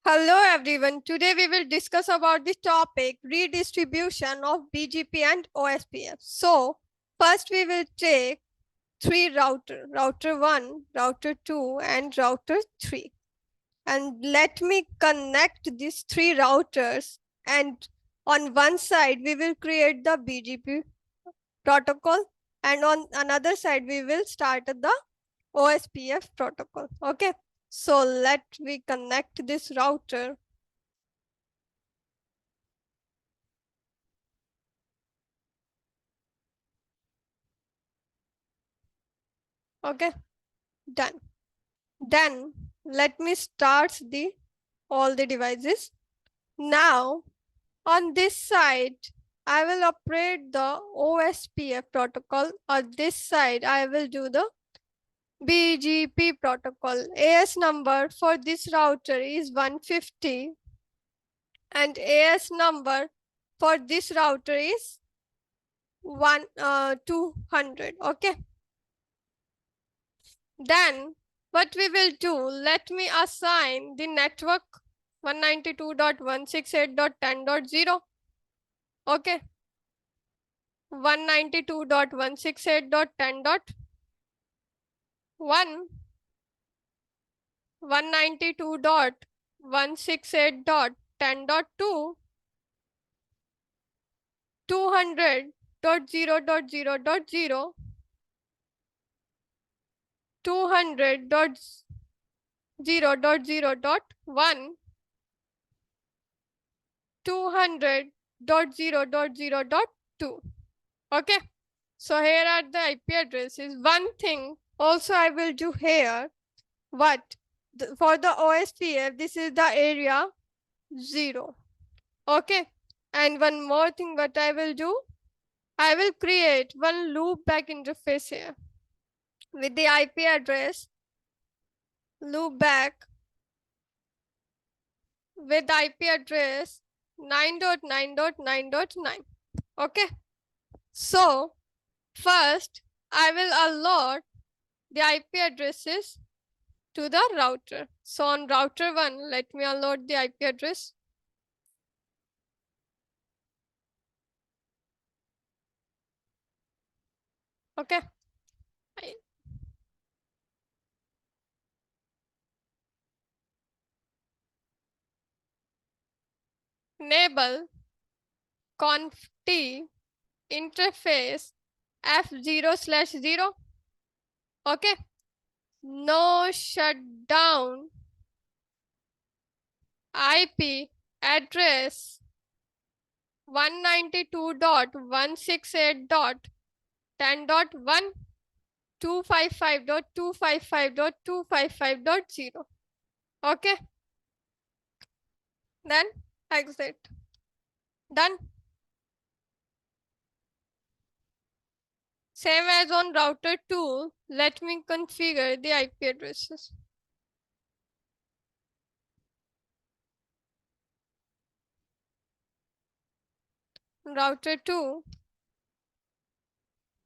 Hello everyone. Today we will discuss about the topic redistribution of BGP and OSPF. So first we will take three router 1, router 2 and router 3. And let me connect these three routers, and on one side we will create the BGP protocol, and on another side we will start the OSPF protocol. Okay. So let me connect this router. Okay, done. Then let me start the all the devices. Now on this side, I will operate the OSPF protocol. On this side, I will do the BGP protocol. AS number for this router is 150 and AS number for this router is 200. Okay. Then what we will do, let me assign the network 192.168.10.0. Okay. 192.168.10.1, 192.168.10.2, 200.0.0.0, 200.0.0.1, 200.0.0.2. Okay. So here are the IP addresses. One thing also I will do here, what for the OSPF, this is the area 0. Okay. And one more thing what I will do, I will create one loopback interface here with the IP address loopback with IP address 9.9.9.9. Okay. So first I will allot the IP addresses to the router. So on router 1, let me allot the IP address. Okay. Enable conf t interface F0/0. Okay. No shutdown IP address 192.168.10.1, 255.255.255.0. Okay. Then exit. Done. Same as on router 2, let me configure the IP addresses. Router 2,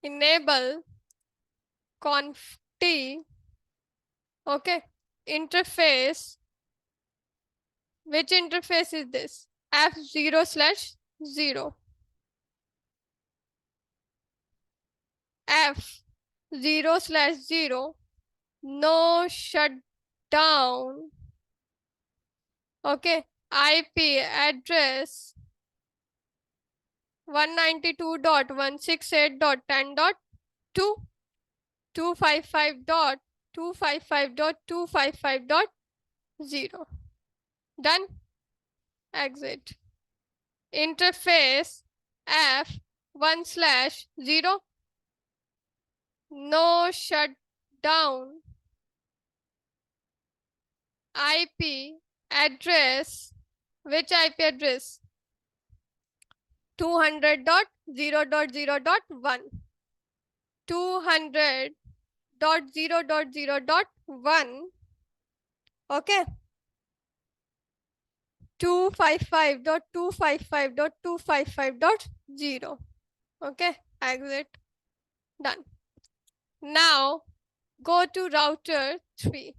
enable conf t, okay, interface. Which interface is this? F0/0. F0/0. No shutdown. Okay. IP address 192.168.10.2, 255.255.255.0. Done. Exit. Interface F1/0. No shutdown. IP address. Which IP address? 200.0.0.1. 200.0.0.1. Okay. 255.255.255.0. Okay. Exit. Done. Now go to router 3.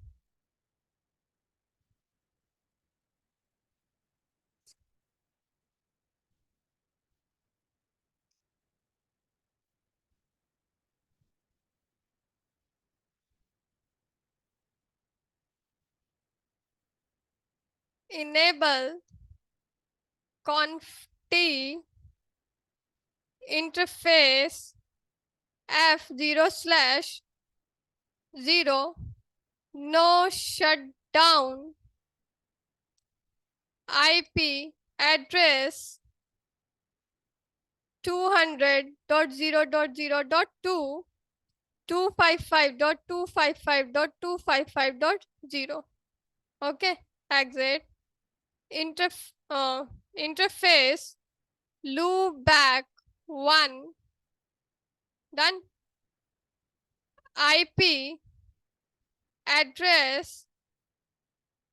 enable conft interface f0/0 no shutdown IP address 200.0.0.2 255.255.255.0. Okay, exit. Interface loopback 1. Done. IP address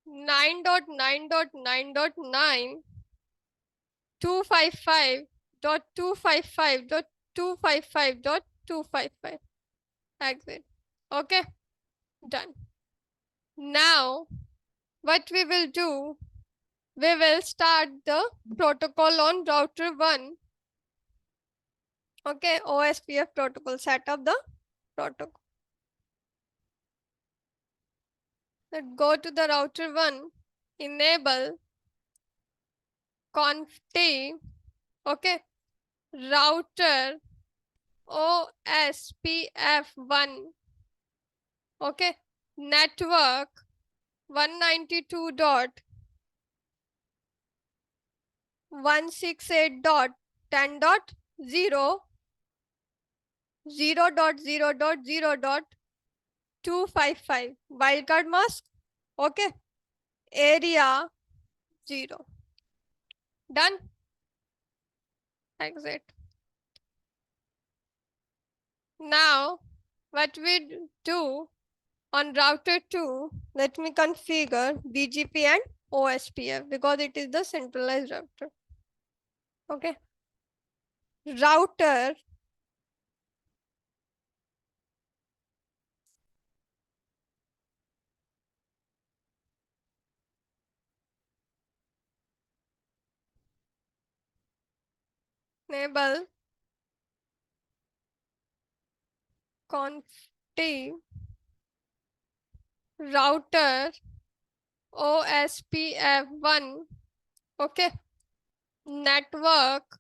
9.9.9.9 255.255.255.255. Exit. Okay, done. Now, what we will do, we will start the protocol on router 1. Okay, OSPF protocol, set up the protocol. Let's go to the router 1, enable conft, okay, router OSPF1, okay, network 192.168.10.0 0.0.0.255 wildcard mask, okay, area 0. Done. Exit. Now, what we do on router 2, let me configure BGP and OSPF because it is the centralized router. Okay. Router enable conft router OSPF1, okay, network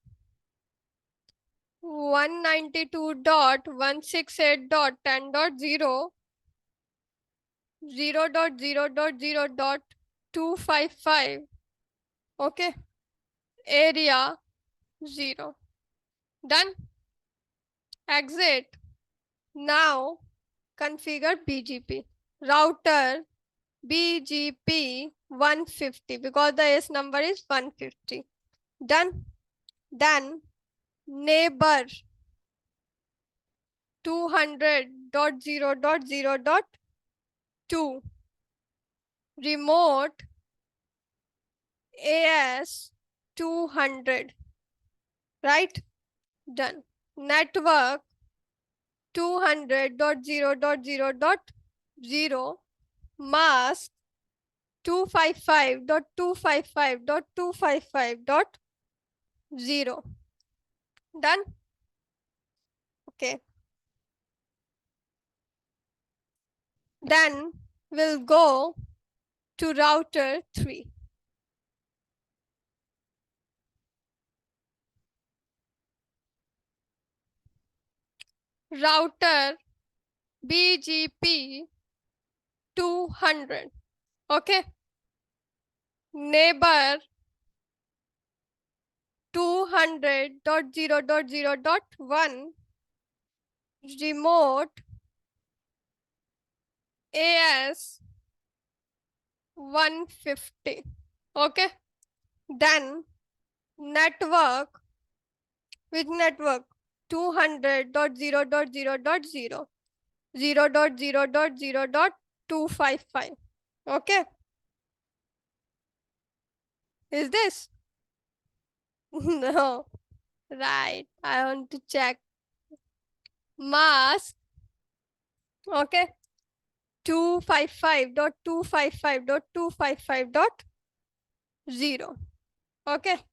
192.168.10.0 0.0.0.255, okay, area 0. Done. Exit. Now configure BGP router BGP 150 because the S number is 150. Done. Then neighbor 200.0.0.2 remote AS 200, right? Done. Network 200.0.0.0 mask 255.255.255.0. Done. Okay. Then we'll go to router 3. Router BGP 200. Okay. Neighbor 200.0.0.1 remote AS 150. Okay. Then network with network 200.0.0.0 0.0.0.255. Okay. Is this? No. Right. I want to check. Mask. Okay. 255.255.255.0. Okay.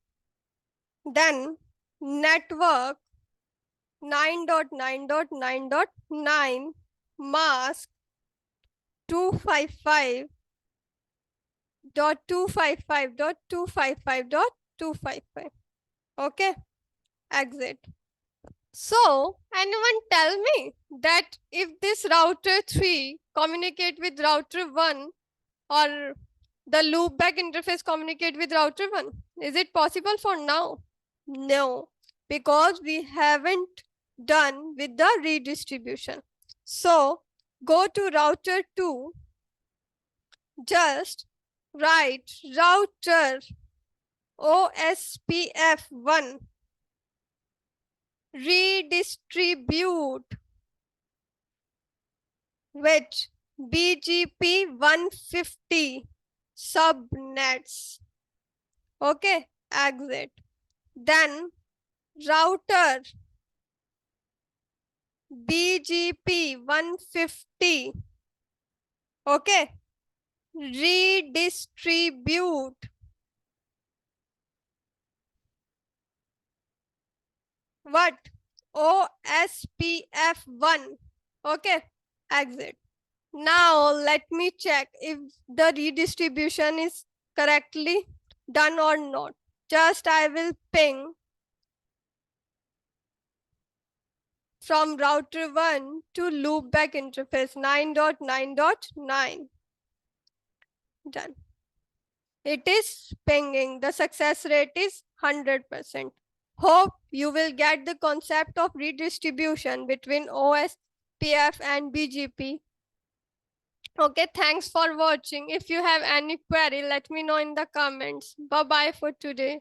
Then network 9.9.9.9 mask 255.255.255. Okay, exit. So anyone tell me that if this router 3 communicate with router 1, or the loopback interface communicate with router 1, is it possible for now? No, because we haven't done with the redistribution. So go to router 2, just write router OSPF1 redistribute with BGP 150 subnets. Okay, exit. Then router BGP 150. Okay, redistribute what? OSPF1. Okay, exit. Now let me check if the redistribution is correctly done or not. Just I will ping from router 1 to loopback interface 9.9.9. Done. It is pinging. The success rate is 100%. Hope you will get the concept of redistribution between OSPF and BGP. Okay, thanks for watching. If you have any query, let me know in the comments. Bye bye for today.